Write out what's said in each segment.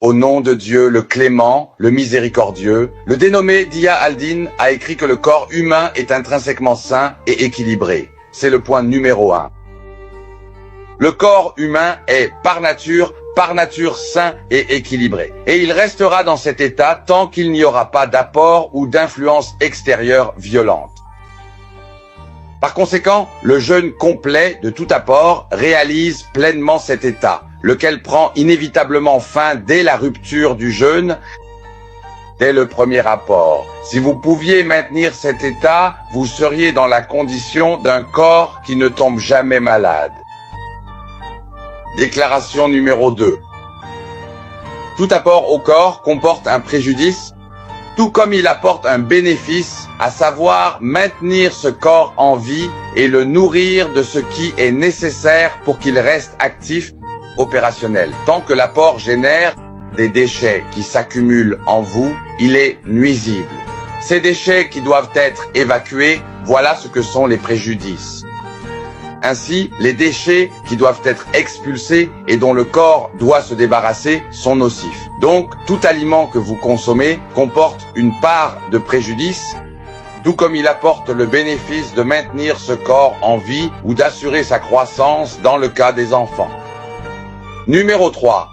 Au nom de Dieu, le clément, le miséricordieux, le dénommé Dia al-Din a écrit que le corps humain est intrinsèquement sain et équilibré. C'est le point numéro 1. Le corps humain est par nature sain et équilibré. Et il restera dans cet état tant qu'il n'y aura pas d'apport ou d'influence extérieure violente. Par conséquent, le jeûne complet de tout apport réalise pleinement cet état, lequel prend inévitablement fin dès la rupture du jeûne, dès le premier apport. Si vous pouviez maintenir cet état, vous seriez dans la condition d'un corps qui ne tombe jamais malade. Déclaration numéro 2. Tout apport au corps comporte un préjudice, tout comme il apporte un bénéfice, à savoir maintenir ce corps en vie et le nourrir de ce qui est nécessaire pour qu'il reste actif, opérationnel. Tant que l'apport génère des déchets qui s'accumulent en vous, il est nuisible. Ces déchets qui doivent être évacués, voilà ce que sont les préjudices. Ainsi, les déchets qui doivent être expulsés et dont le corps doit se débarrasser sont nocifs. Donc, tout aliment que vous consommez comporte une part de préjudice, tout comme il apporte le bénéfice de maintenir ce corps en vie ou d'assurer sa croissance dans le cas des enfants. Numéro 3.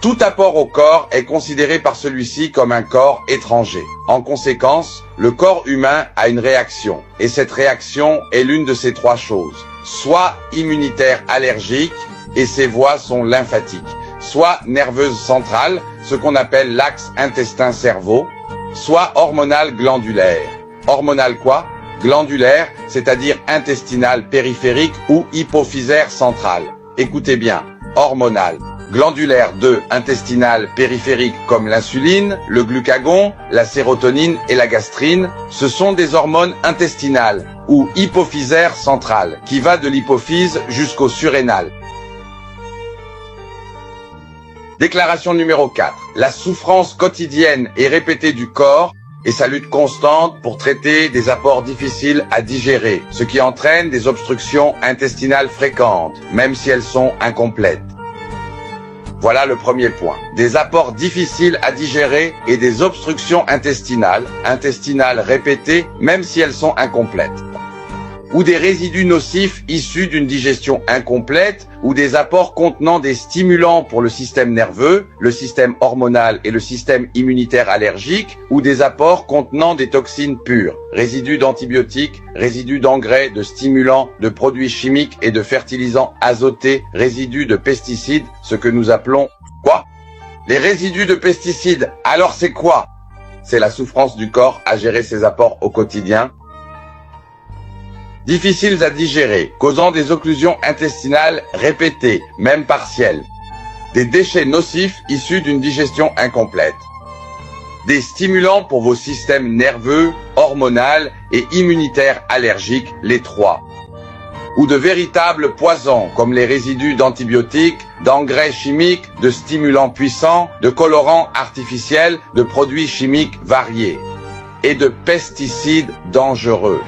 Tout apport au corps est considéré par celui-ci comme un corps étranger. En conséquence, le corps humain a une réaction, et cette réaction est l'une de ces trois choses. Soit immunitaire allergique, et ses voies sont lymphatiques, soit nerveuse centrale, ce qu'on appelle l'axe intestin-cerveau, soit hormonale glandulaire. Hormonale quoi? Glandulaire, c'est-à-dire intestinale périphérique ou hypophysaire centrale. Écoutez bien, hormonale. Glandulaire 2, intestinale périphérique comme l'insuline, le glucagon, la sérotonine et la gastrine, ce sont des hormones intestinales ou hypophysaire centrale qui va de l'hypophyse jusqu'au surrénal. Déclaration numéro 4. La souffrance quotidienne et répétée du corps et sa lutte constante pour traiter des apports difficiles à digérer, ce qui entraîne des obstructions intestinales fréquentes, même si elles sont incomplètes. Voilà le premier point. Des apports difficiles à digérer et des obstructions intestinales répétées, même si elles sont incomplètes. Ou des résidus nocifs issus d'une digestion incomplète, ou des apports contenant des stimulants pour le système nerveux, le système hormonal et le système immunitaire allergique, ou des apports contenant des toxines pures, résidus d'antibiotiques, résidus d'engrais, de stimulants, de produits chimiques et de fertilisants azotés, résidus de pesticides, ce que nous appelons quoi? Les résidus de pesticides, alors c'est quoi? C'est la souffrance du corps à gérer ses apports au quotidien. Difficiles à digérer, causant des occlusions intestinales répétées, même partielles. Des déchets nocifs issus d'une digestion incomplète. Des stimulants pour vos systèmes nerveux, hormonal et immunitaires allergiques, les trois. Ou de véritables poisons, comme les résidus d'antibiotiques, d'engrais chimiques, de stimulants puissants, de colorants artificiels, de produits chimiques variés. Et de pesticides dangereux.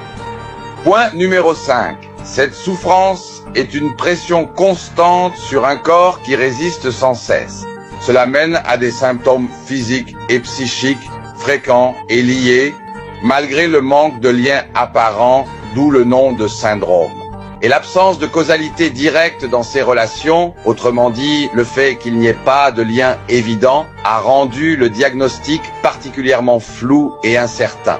Point numéro 5. Cette souffrance est une pression constante sur un corps qui résiste sans cesse. Cela mène à des symptômes physiques et psychiques fréquents et liés, malgré le manque de lien apparent, d'où le nom de syndrome. Et l'absence de causalité directe dans ces relations, autrement dit le fait qu'il n'y ait pas de lien évident, a rendu le diagnostic particulièrement flou et incertain.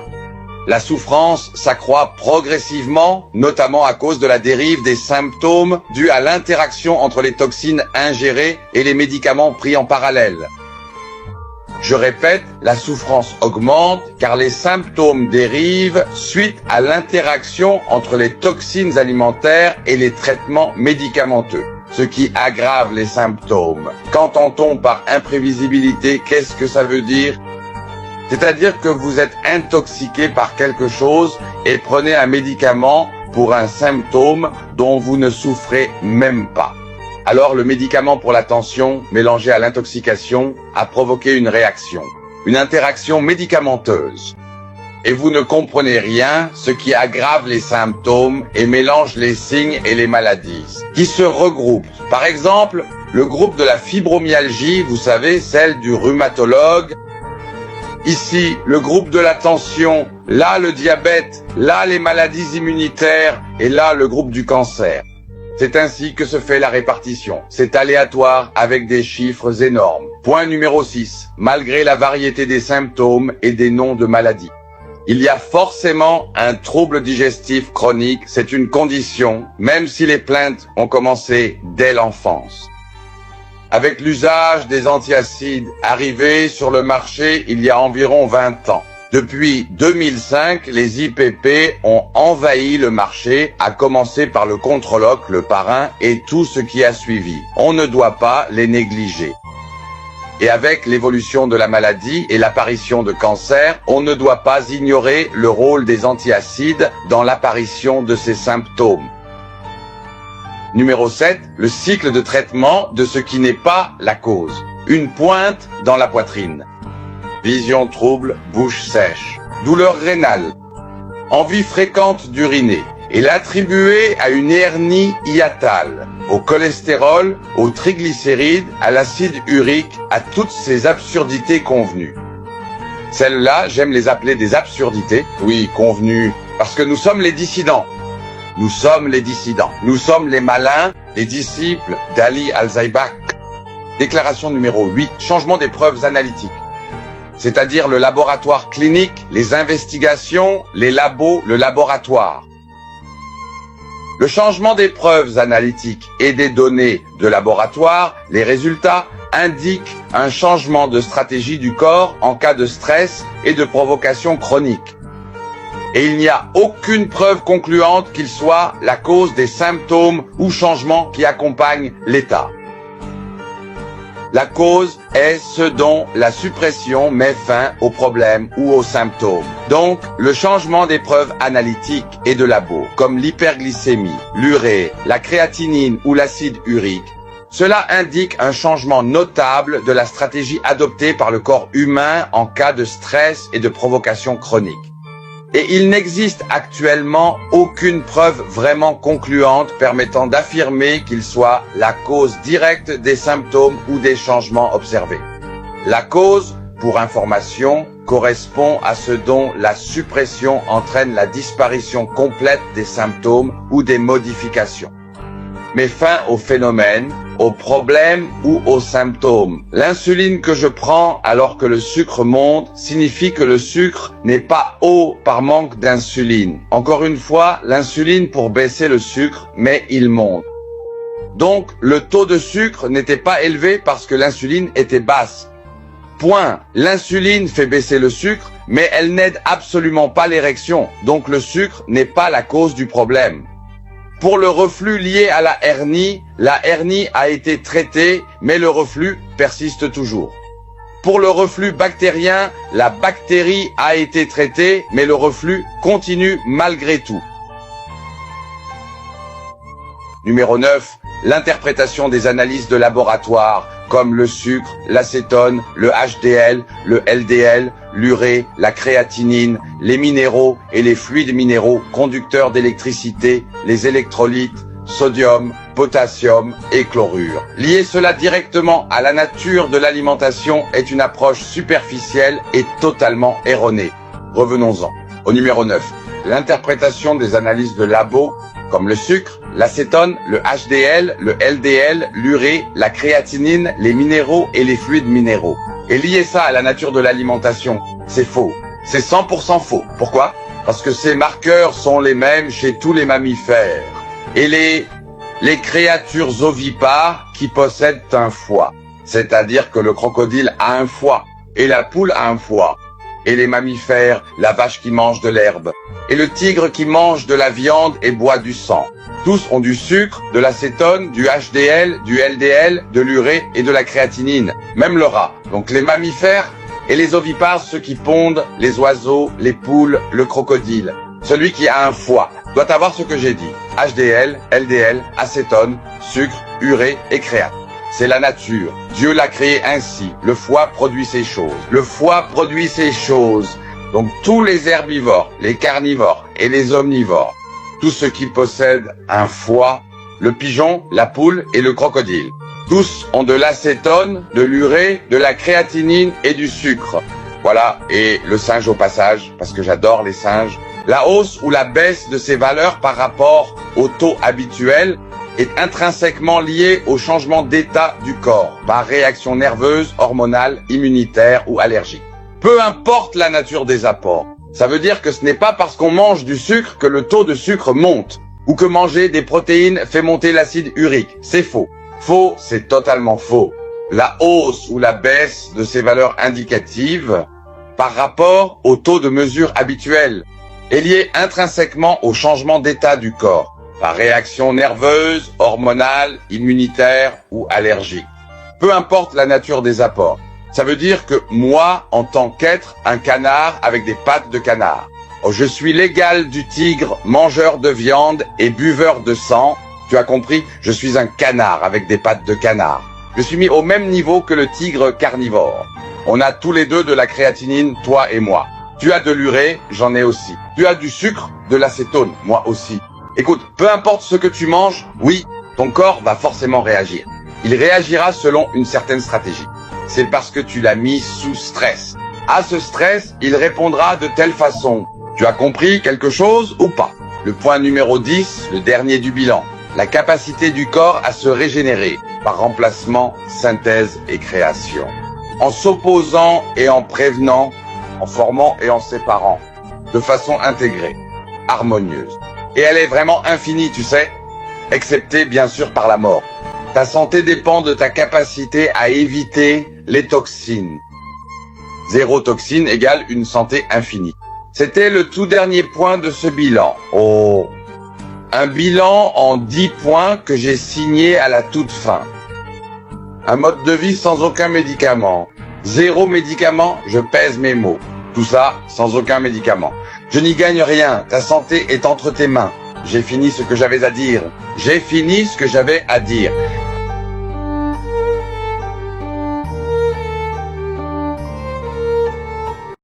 La souffrance s'accroît progressivement, notamment à cause de la dérive des symptômes dus à l'interaction entre les toxines ingérées et les médicaments pris en parallèle. Je répète, la souffrance augmente car les symptômes dérivent suite à l'interaction entre les toxines alimentaires et les traitements médicamenteux, ce qui aggrave les symptômes. Qu'entend-on par imprévisibilité? Qu'est-ce que ça veut dire? C'est-à-dire que vous êtes intoxiqué par quelque chose et prenez un médicament pour un symptôme dont vous ne souffrez même pas. Alors le médicament pour la tension, mélangé à l'intoxication, a provoqué une réaction, une interaction médicamenteuse. Et vous ne comprenez rien, ce qui aggrave les symptômes et mélange les signes et les maladies, qui se regroupent. Par exemple, le groupe de la fibromyalgie, vous savez, celle du rhumatologue. Ici, le groupe de la tension, là le diabète, là les maladies immunitaires et là le groupe du cancer. C'est ainsi que se fait la répartition. C'est aléatoire avec des chiffres énormes. Point numéro 6. Malgré la variété des symptômes et des noms de maladies, il y a forcément un trouble digestif chronique. C'est une condition, même si les plaintes ont commencé dès l'enfance. Avec l'usage des antiacides arrivés sur le marché il y a environ 20 ans. Depuis 2005, les IPP ont envahi le marché, à commencer par le Controloc, le Parin et tout ce qui a suivi. On ne doit pas les négliger. Et avec l'évolution de la maladie et l'apparition de cancer, on ne doit pas ignorer le rôle des antiacides dans l'apparition de ces symptômes. Numéro 7, le cycle de traitement de ce qui n'est pas la cause. Une pointe dans la poitrine. Vision trouble, bouche sèche. Douleur rénale. Envie fréquente d'uriner. Et l'attribuer à une hernie hiatale, au cholestérol, aux triglycérides, à l'acide urique, à toutes ces absurdités convenues. Celles-là, j'aime les appeler des absurdités. Oui, convenues. Parce que nous sommes les dissidents. Nous sommes les dissidents. Nous sommes les malins, les disciples d'Ali Al-Zaibak. Déclaration numéro 8. Changement des preuves analytiques. C'est-à-dire le laboratoire clinique, les investigations, les labos, le laboratoire. Le changement des preuves analytiques et des données de laboratoire, les résultats, indiquent un changement de stratégie du corps en cas de stress et de provocation chronique. Et il n'y a aucune preuve concluante qu'il soit la cause des symptômes ou changements qui accompagnent l'état. La cause est ce dont la suppression met fin au problème ou aux symptômes. Donc, le changement des preuves analytiques et de labo, comme l'hyperglycémie, l'urée, la créatinine ou l'acide urique, cela indique un changement notable de la stratégie adoptée par le corps humain en cas de stress et de provocation chronique. Et il n'existe actuellement aucune preuve vraiment concluante permettant d'affirmer qu'il soit la cause directe des symptômes ou des changements observés. La cause, pour information, correspond à ce dont la suppression entraîne la disparition complète des symptômes ou des modifications. Met fin au phénomène, aux problèmes ou aux symptômes. L'insuline que je prends alors que le sucre monte signifie que le sucre n'est pas haut par manque d'insuline. Encore une fois, l'insuline pour baisser le sucre, mais il monte. Donc, le taux de sucre n'était pas élevé parce que l'insuline était basse. Point. L'insuline fait baisser le sucre, mais elle n'aide absolument pas l'érection. Donc le sucre n'est pas la cause du problème. Pour le reflux lié à la hernie a été traitée, mais le reflux persiste toujours. Pour le reflux bactérien, la bactérie a été traitée, mais le reflux continue malgré tout. Numéro 9. L'interprétation des analyses de laboratoire, comme le sucre, l'acétone, le HDL, le LDL, l'urée, la créatinine, les minéraux et les fluides minéraux conducteurs d'électricité, les électrolytes, sodium, potassium et chlorure. Lier cela directement à la nature de l'alimentation est une approche superficielle et totalement erronée. Revenons-en. Au numéro 9. L'interprétation des analyses de labo, comme le sucre, l'acétone, le HDL, le LDL, l'urée, la créatinine, les minéraux et les fluides minéraux. Et lier ça à la nature de l'alimentation, c'est faux. C'est 100% faux. Pourquoi? Parce que ces marqueurs sont les mêmes chez tous les mammifères. Et les créatures ovipares qui possèdent un foie. C'est-à-dire que le crocodile a un foie, et la poule a un foie. Et les mammifères, la vache qui mange de l'herbe, et le tigre qui mange de la viande et boit du sang. Tous ont du sucre, de l'acétone, du HDL, du LDL, de l'urée et de la créatinine. Même le rat. Donc les mammifères et les ovipares, ceux qui pondent, les oiseaux, les poules, le crocodile. Celui qui a un foie doit avoir ce que j'ai dit. HDL, LDL, acétone, sucre, urée et créat. C'est la nature. Dieu l'a créé ainsi. Le foie produit ces choses. Le foie produit ces choses. Donc tous les herbivores, les carnivores et les omnivores, tous ceux qui possèdent un foie, le pigeon, la poule et le crocodile, Tous ont de l'acétone, de l'urée, de la créatinine et du sucre. Voilà, et le singe au passage, parce que j'adore les singes. La hausse ou la baisse de ces valeurs par rapport au taux habituel est intrinsèquement liée au changement d'état du corps, par réaction nerveuse, hormonale, immunitaire ou allergique. Peu importe la nature des apports. Ça veut dire que ce n'est pas parce qu'on mange du sucre que le taux de sucre monte, ou que manger des protéines fait monter l'acide urique. C'est faux. Faux, c'est totalement faux. La hausse ou la baisse de ces valeurs indicatives par rapport au taux de mesure habituel est liée intrinsèquement au changement d'état du corps, par réaction nerveuse, hormonale, immunitaire ou allergique. Peu importe la nature des apports. Ça veut dire que moi, en tant qu'être, un canard avec des pattes de canard, je suis l'égal du tigre, mangeur de viande et buveur de sang. Tu as compris? Je suis un canard avec des pattes de canard. Je suis mis au même niveau que le tigre carnivore. On a tous les deux de la créatinine, toi et moi. Tu as de l'urée, j'en ai aussi. Tu as du sucre, de l'acétone, moi aussi. Écoute, peu importe ce que tu manges, oui, ton corps va forcément réagir. Il réagira selon une certaine stratégie. C'est parce que tu l'as mis sous stress. À ce stress, il répondra de telle façon. Tu as compris quelque chose ou pas? Le point numéro 10, le dernier du bilan. La capacité du corps à se régénérer par remplacement, synthèse et création. En s'opposant et en prévenant, en formant et en séparant, de façon intégrée, harmonieuse. Et elle est vraiment infinie, tu sais, excepté bien sûr par la mort. Ta santé dépend de ta capacité à éviter les toxines. Zéro toxine égale une santé infinie. C'était le tout dernier point de ce bilan. Oh, un bilan en 10 points que j'ai signé à la toute fin. Un mode de vie sans aucun médicament. Zéro médicament, je pèse mes mots. Tout ça sans aucun médicament. Je n'y gagne rien, ta santé est entre tes mains. J'ai fini ce que j'avais à dire. J'ai fini ce que j'avais à dire.